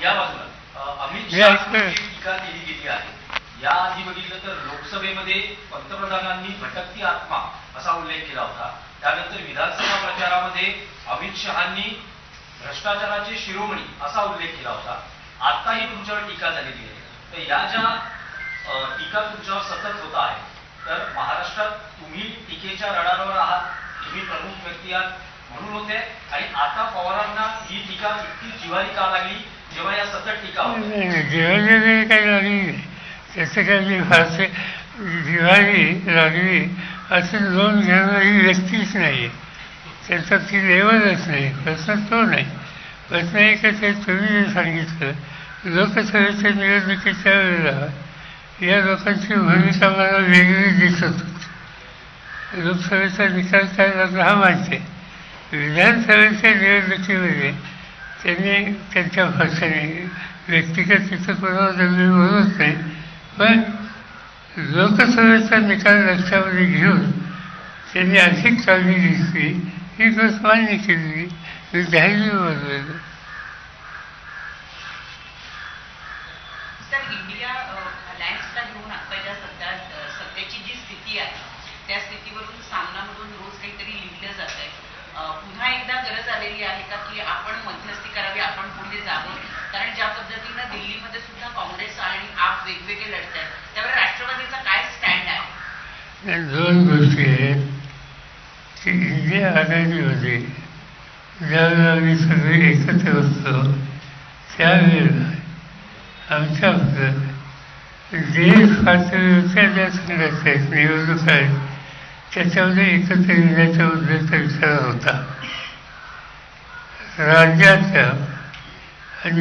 या बाजूला अमित शहाची टीका केली गेली आहे. याआधी बघितलं तर लोकसभेमध्ये पंतप्रधानांनी भटकती आत्मा असा उल्लेख केला होता. त्यानंतर विधानसभा प्रचारामध्ये अमित शहांनी भ्रष्टाचाराचे शिरोमणी असा उल्लेख केला होता. आताही तुमच्यावर टीका झालेली आहे. तर या ज्या टीका तुमच्यावर सतत होत आहे, तर महाराष्ट्रात तुम्ही टीकेच्या रडारावर आहात, तुम्ही प्रमुख व्यक्ती आहात म्हणून होते, आणि आता पवारांना ही टीका इतकी जिव्हारी का लागली जेव्हा या सतत टीका होत्या? जिव्हारी काही लागली त्याचं काही फारसे जिव्हारी लागली असं नोंद घेणारी व्यक्तीच नाही आहे. त्याचा ती लेवलच नाही. प्रश्न तो नाही. प्रश्न एकच आहे, तुम्ही जे सांगितलं लोकसभेच्या निवडणुकीच्या वेळेला या लोकांची भूमिका मला वेगळी दिसत होती. लोकसभेचा निकाल काय लागला हा माहिती आहे. विधानसभेच्या निवडणुकीमध्ये त्यांनी त्यांच्या भाषेने व्यक्तिगत तिथं कोणाबद्दल मी बोलत नाही, पण लोकसभेचा निकाल लक्षामध्ये घेऊन त्यांनी अधिक काळजी घेतली, ही गोष्ट मान्य केली. मी धैर्य बोललेलो. इंडिया अलायन्सला घेऊन आता सध्याची जी स्थिती आहे त्या स्थितीवरून सामनामधून रोज काहीतरी लिहिलं जात आहे. पुन्हा एकदा गरज आलेली आहे का की आपण मध्यस्थी करावी, आपण पुढे जावं? कारण ज्या पद्धतीनं दिल्लीमध्ये सुद्धा काँग्रेस आणि आप वेगवेगळे लढत आहेत, त्यावर राष्ट्रवादीचा काय स्टँड आहे? दोन गोष्टी आहेत की इंडिया आघाडीमध्ये ज्यावेळेला आम्ही सगळे एकत्र होतो त्यावेळेला आमच्याबद्दल देश पातळीवरच्या ज्या संघटना आहेत, निवडणुका आहेत, त्याच्यामध्ये एकत्र येण्याच्या उद्देशाचा विचार होता. राज्याच्या आणि